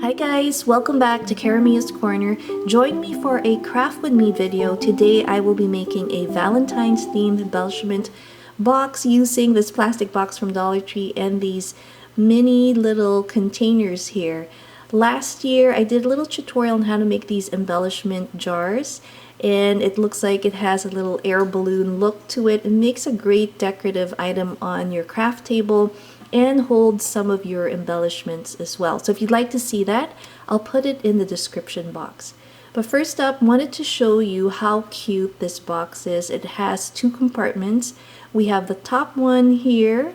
Hi guys, welcome back to Karamia's Corner. Join me for a craft with me video. Today I will be making a Valentine's themed embellishment box using this plastic box from Dollar Tree and these mini little containers here. Last year I did a little tutorial on how to make these embellishment jars, and it looks like it has a little air balloon look to it. It makes a great decorative item on your craft table and holds some of your embellishments as well. So if you'd like to see that, I'll put it in the description box. But first up, wanted to show you how cute this box is. It has two compartments. We have the top one here,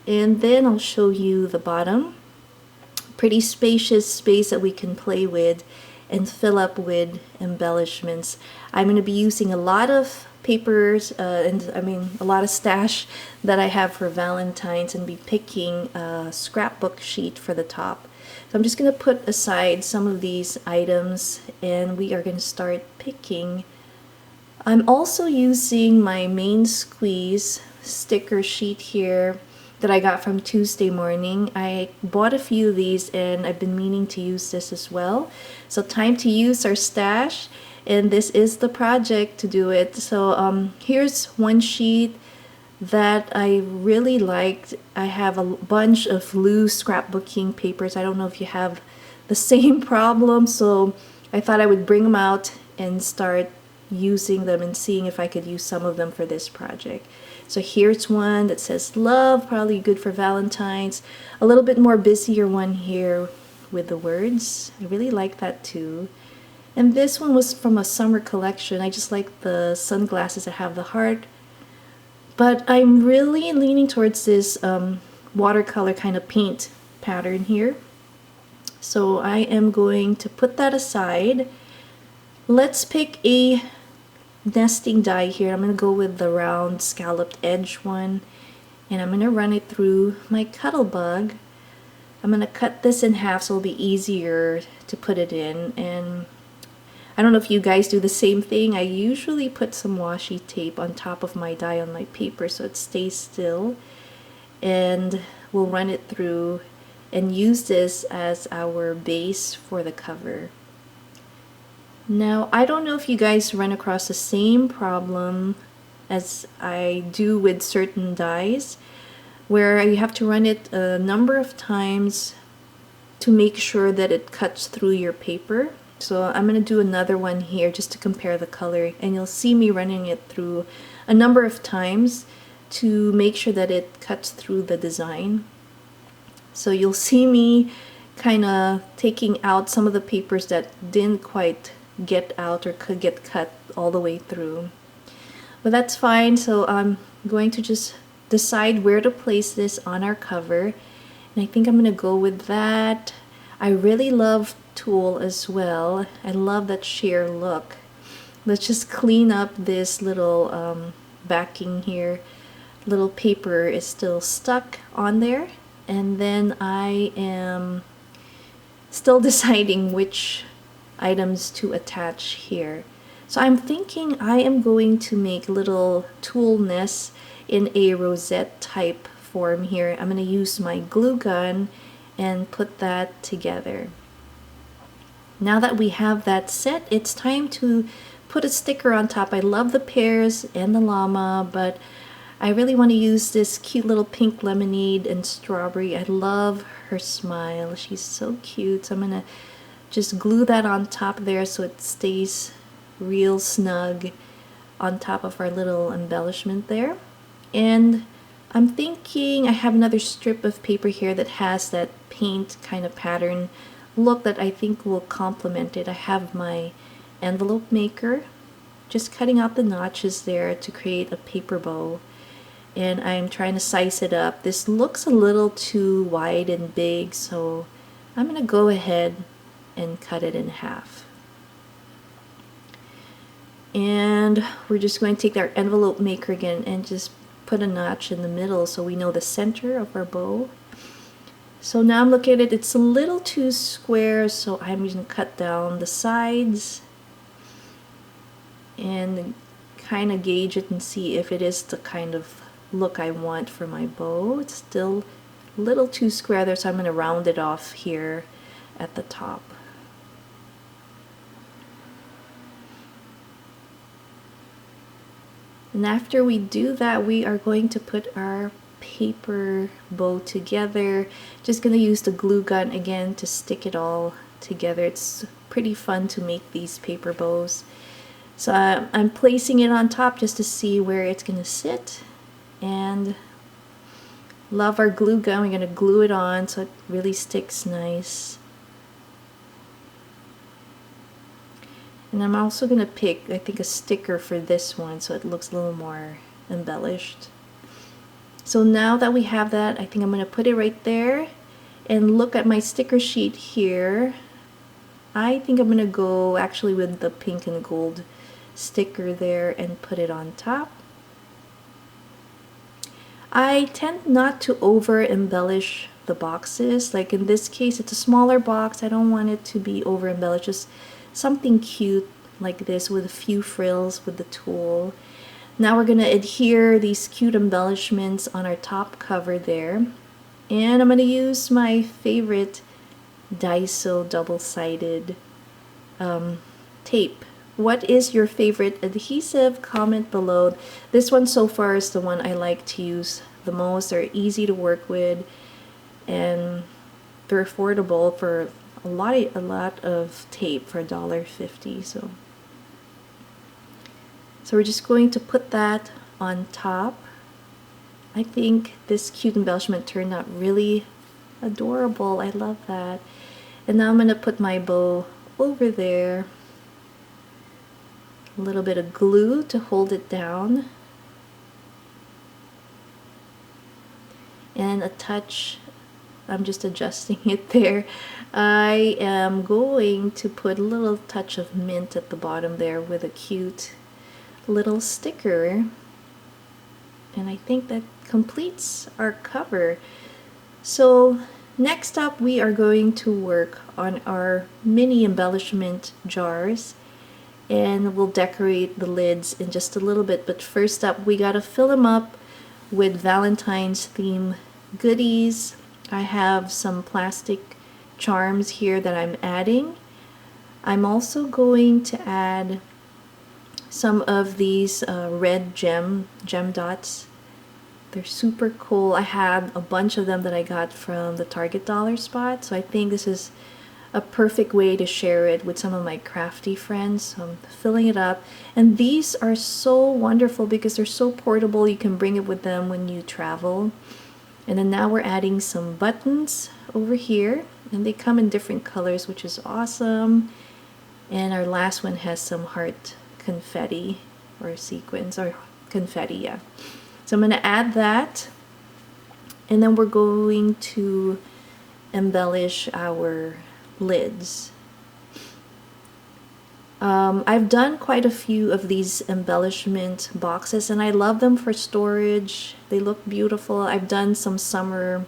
and then I'll show you the bottom. Pretty spacious space that we can play with and fill up with embellishments. I'm going to be using a lot of papers a lot of stash that I have for Valentine's, and be picking a scrapbook sheet for the top. So I'm just going to put aside some of these items and we are going to start picking. I'm also using my main squeeze sticker sheet here that I got from Tuesday Morning. I bought a few of these and I've been meaning to use this as well. So time to use our stash, and this is the project to do it. So here's one sheet that I really liked. I have a bunch of loose scrapbooking papers. I don't know if you have the same problem, so I thought I would bring them out and start using them and seeing if I could use some of them for this project. So here's one that says love, probably good for Valentine's. A little bit more busier one here with the words. I really like that too. And this one was from a summer collection. I just like the sunglasses that have the heart. But I'm really leaning towards this watercolor kind of paint pattern here. So I am going to put that aside. Let's pick a nesting die here. I'm going to go with the round scalloped edge one. And I'm going to run it through my Cuttlebug. I'm going to cut this in half so it'll be easier to put it in. And I don't know if you guys do the same thing. I usually put some washi tape on top of my die on my paper so it stays still, and we'll run it through and use this as our base for the cover. Now, I don't know if you guys run across the same problem as I do with certain dies, where you have to run it a number of times to make sure that it cuts through your paper. So I'm going to do another one here just to compare the color, and you'll see me running it through a number of times to make sure that it cuts through the design. So you'll see me kind of taking out some of the papers that didn't quite get out or could get cut all the way through. But that's fine. So I'm going to just decide where to place this on our cover, and I think I'm going to go with that. I really love tulle as well. I love that sheer look. Let's just clean up this little backing here. Little paper is still stuck on there, and then I am still deciding which items to attach here. So I'm thinking I am going to make little tulle nests in a rosette type form here. I'm going to use my glue gun and put that together. Now that we have that set, it's time to put a sticker on top. I love the pears and the llama, but I really want to use this cute little pink lemonade and strawberry. I love her smile. She's so cute. So I'm going to just glue that on top there so it stays real snug on top of our little embellishment there. And I'm thinking I have another strip of paper here that has that paint kind of pattern look that I think will complement it. I have my envelope maker, just cutting out the notches there to create a paper bow, and I'm trying to size it up. This looks a little too wide and big, so I'm going to go ahead and cut it in half. And we're just going to take our envelope maker again and just put a notch in the middle so we know the center of our bow. So now I'm looking at it, it's a little too square, so I'm going to cut down the sides and kind of gauge it and see if it is the kind of look I want for my bow. It's still a little too square there, so I'm going to round it off here at the top. And after we do that, we are going to put our paper bow together. Just gonna use the glue gun again to stick it all together. It's pretty fun to make these paper bows. So I'm placing it on top just to see where it's gonna sit, and love our glue gun. We're gonna glue it on so it really sticks nice. And I'm also gonna pick, I think, a sticker for this one so it looks a little more embellished. So now that we have that, I think I'm gonna put it right there and look at my sticker sheet here. I think I'm gonna go actually with the pink and gold sticker there and put it on top. I tend not to over embellish the boxes. Like in this case, it's a smaller box. I don't want it to be over embellished. Just something cute like this with a few frills with the tulle. Now we're gonna adhere these cute embellishments on our top cover there. And I'm gonna use my favorite Daiso double-sided tape. What is your favorite adhesive? Comment below. This one so far is the one I like to use the most. They're easy to work with and they're affordable for a lot of tape for $1.50. So we're just going to put that on top. I think this cute embellishment turned out really adorable. I love that. And now I'm going to put my bow over there. A little bit of glue to hold it down. And a touch, I'm just adjusting it there. I am going to put a little touch of mint at the bottom there with a cute little sticker. And I think that completes our cover. So next up we are going to work on our mini embellishment jars, and we'll decorate the lids in just a little bit. But first up, we gotta fill them up with Valentine's theme goodies. I have some plastic charms here that I'm adding. I'm also going to add some of these red gem dots. They're super cool. I had a bunch of them that I got from the Target dollar spot, so I think this is a perfect way to share it with some of my crafty friends. So I'm filling it up, and these are so wonderful because they're so portable. You can bring it with them when you travel. And then now we're adding some buttons over here, and they come in different colors, which is awesome. And our last one has some heart confetti or sequins or confetti, yeah. So I'm going to add that, and then we're going to embellish our lids. I've done quite a few of these embellishment boxes, and I love them for storage. They look beautiful. I've done some summer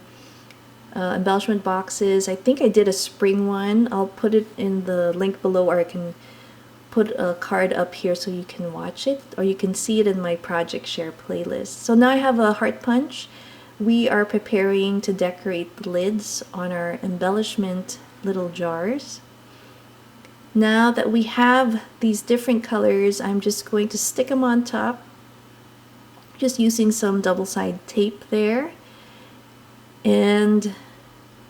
embellishment boxes. I think I did a spring one. I'll put it in the link below, or I can put a card up here so you can watch it, or you can see it in my project share playlist. So now I have a heart punch. We are preparing to decorate the lids on our embellishment little jars. Now that we have these different colors, I'm just going to stick them on top, just using some double-sided tape there. And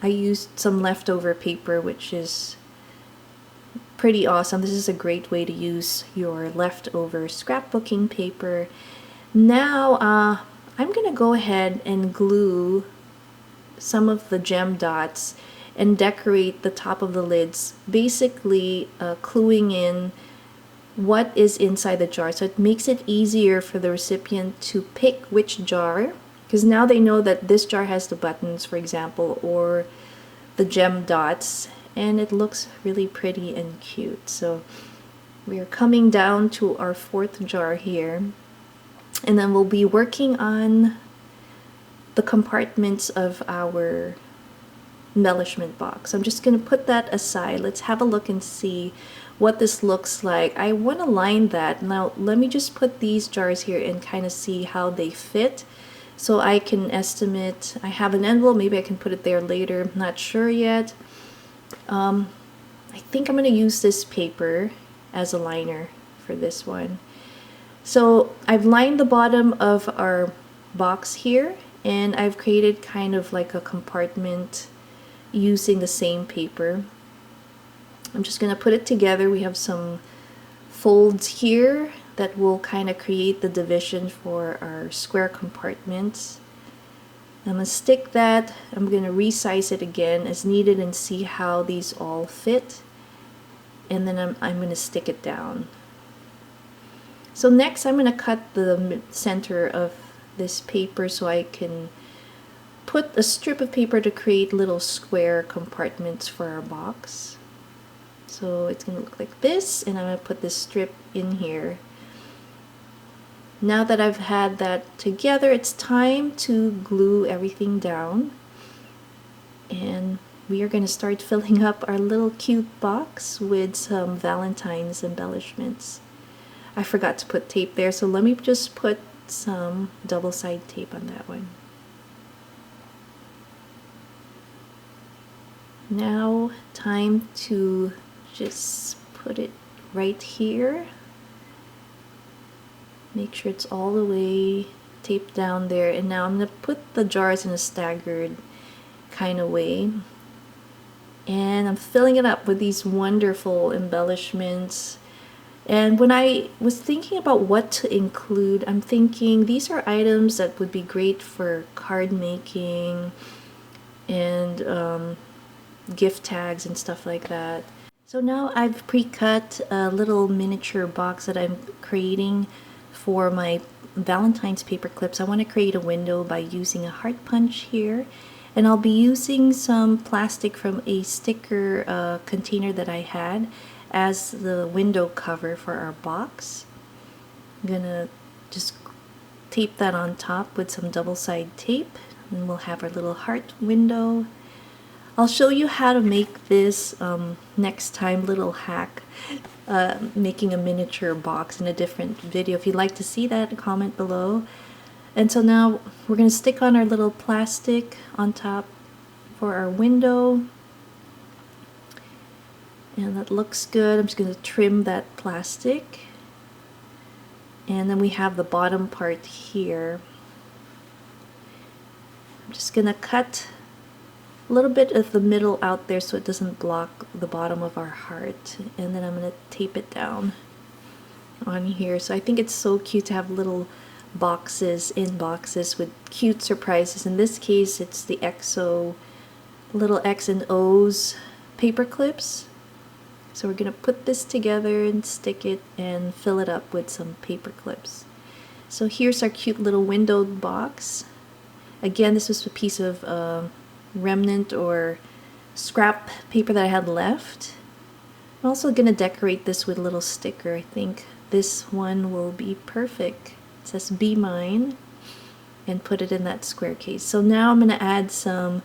I used some leftover paper, which is pretty awesome. This is a great way to use your leftover scrapbooking paper. Now I'm gonna go ahead and glue some of the gem dots and decorate the top of the lids, basically cluing in what is inside the jar. So it makes it easier for the recipient to pick which jar, because now they know that this jar has the buttons, for example, or the gem dots, and it looks really pretty and cute. So we are coming down to our fourth jar here, and then we'll be working on the compartments of our embellishment box. I'm just going to put that aside. Let's have a look and see what this looks like. I want to line that. Now let me just put these jars here and kind of see how they fit, so I can estimate. I have an envelope, maybe I can put it there later, I'm not sure yet. I think I'm going to use this paper as a liner for this one. So I've lined the bottom of our box here, and I've created kind of like a compartment using the same paper. I'm just going to put it together. We have some folds here that will kind of create the division for our square compartments. I'm going to stick that. I'm going to resize it again as needed and see how these all fit. And then I'm going to stick it down. So next I'm going to cut the center of this paper so I can put a strip of paper to create little square compartments for our box. So it's going to look like this, and I'm going to put this strip in here. Now that I've had that together, it's time to glue everything down. And we are going to start filling up our little cute box with some Valentine's embellishments. I forgot to put tape there, so let me just put some double-sided tape on that one. Now, time to just put it right here. Make sure it's all the way taped down there. And now I'm going to put the jars in a staggered kind of way. And I'm filling it up with these wonderful embellishments. And when I was thinking about what to include, I'm thinking these are items that would be great for card making and gift tags and stuff like that. So now I've pre-cut a little miniature box that I'm creating for my Valentine's paper clips. I want to create a window by using a heart punch here, and I'll be using some plastic from a sticker container that I had as the window cover for our box. I'm gonna just tape that on top with some double-sided tape, and we'll have our little heart window. I'll show you how to make this next time, little hack, making a miniature box in a different video. If you'd like to see that, comment below. And so now we're going to stick on our little plastic on top for our window. And that looks good. I'm just going to trim that plastic. And then we have the bottom part here. I'm just going to cut a little bit of the middle out there so it doesn't block the bottom of our heart, and then I'm going to tape it down on here. So I think it's so cute to have little boxes in boxes with cute surprises. In this case it's the EXO little X and O's paper clips. So we're going to put this together and stick it and fill it up with some paper clips. So here's our cute little windowed box. Again, this was a piece of remnant or scrap paper that I had left. I'm also going to decorate this with a little sticker. I think this one will be perfect. It says "Be Mine," and put it in that square case. So now I'm going to add some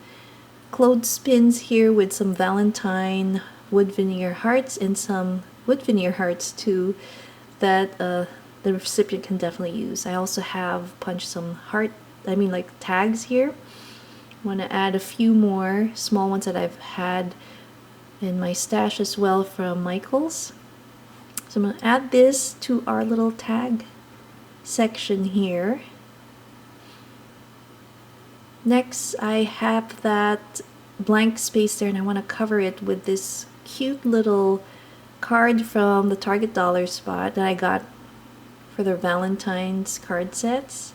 clothespins here with some Valentine wood veneer hearts and some wood veneer hearts too that the recipient can definitely use. I also have punched some tags here. I want to add a few more small ones that I've had in my stash as well from Michael's. So I'm going to add this to our little tag section here. Next, I have that blank space there, and I want to cover it with this cute little card from the Target Dollar Spot that I got for their Valentine's card sets,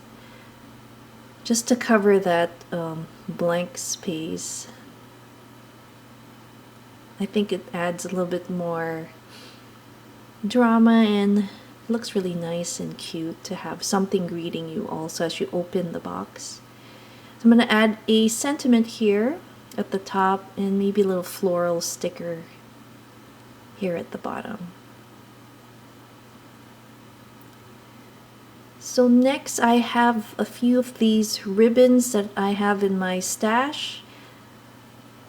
just to cover that blank space. I think it adds a little bit more drama, and it looks really nice and cute to have something greeting you also as you open the box. So I'm going to add a sentiment here at the top and maybe a little floral sticker here at the bottom. So next I have a few of these ribbons that I have in my stash.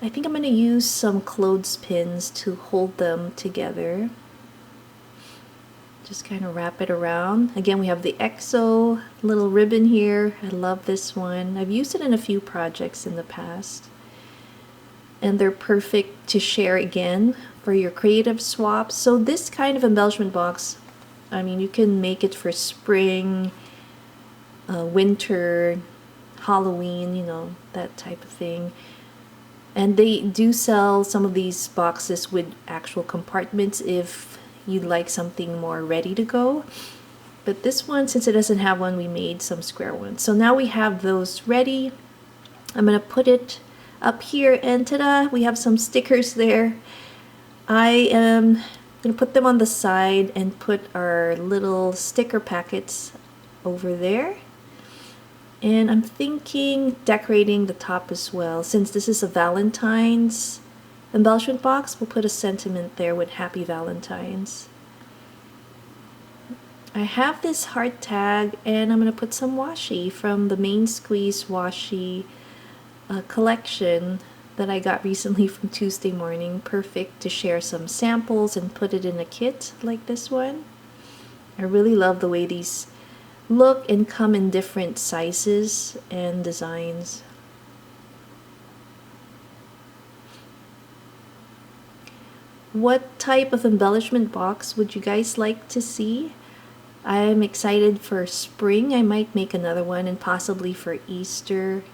I think I'm going to use some clothespins to hold them together. Just kind of wrap it around. Again, we have the EXO little ribbon here. I love this one. I've used it in a few projects in the past. and they're perfect to share again for your creative swaps. So this kind of embellishment box, I mean, you can make it for spring, winter, Halloween, you know, that type of thing. And they do sell some of these boxes with actual compartments if you'd like something more ready to go. But this one, since it doesn't have one, we made some square ones. So now we have those ready. I'm gonna put it up here, and ta-da, we have some stickers there. I am gonna put them on the side and put our little sticker packets over there. And I'm thinking decorating the top as well. Since this is a Valentine's embellishment box, we'll put a sentiment there with Happy Valentine's. I have this heart tag, and I'm going to put some washi from the Main Squeeze washi collection that I got recently from Tuesday Morning. Perfect to share some samples and put it in a kit like this one. I really love the way these look and come in different sizes and designs. What type of embellishment box would you guys like to see? I'm excited for spring. I might make another one, and possibly for Easter.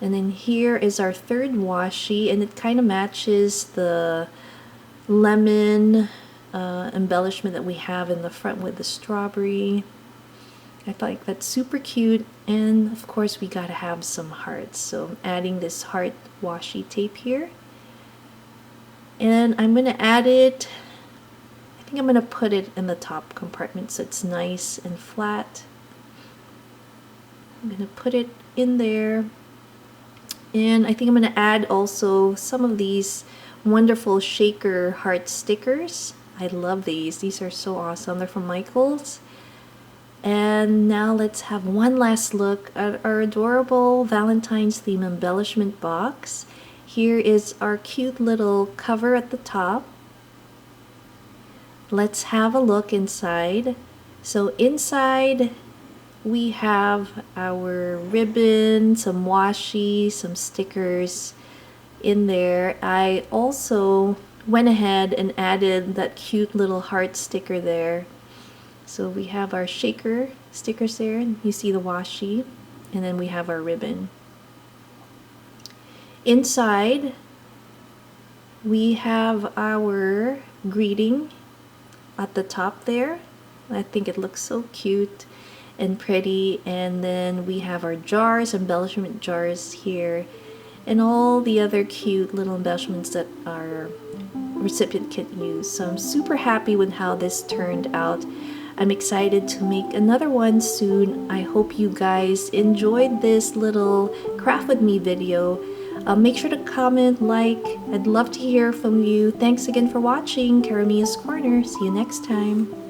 And then here is our third washi, and it kind of matches the lemon embellishment that we have in the front with the strawberry. I thought that's super cute, and of course we gotta have some hearts, so I'm adding this heart washi tape here, and I'm gonna add it. I think I'm gonna put it in the top compartment so it's nice and flat. I'm gonna put it in there, and I think I'm gonna add also some of these wonderful shaker heart stickers. I love these. These are so awesome. They're from Michaels. And now let's have one last look at our adorable Valentine's theme embellishment box. Here is our cute little cover at the top. Let's have a look inside. So inside we have our ribbon, some washi, some stickers in there. I also went ahead and added that cute little heart sticker there. So we have our shaker stickers there, and you see the washi, and then we have our ribbon. Inside we have our greeting at the top there. I think it looks so cute and pretty. And then we have our jars, embellishment jars here, and all the other cute little embellishments that our recipient can use. So I'm super happy with how this turned out. I'm excited to make another one soon. I hope you guys enjoyed this little craft with me video. Make sure to comment, like. I'd love to hear from you. Thanks again for watching Caramia's Corner. See you next time.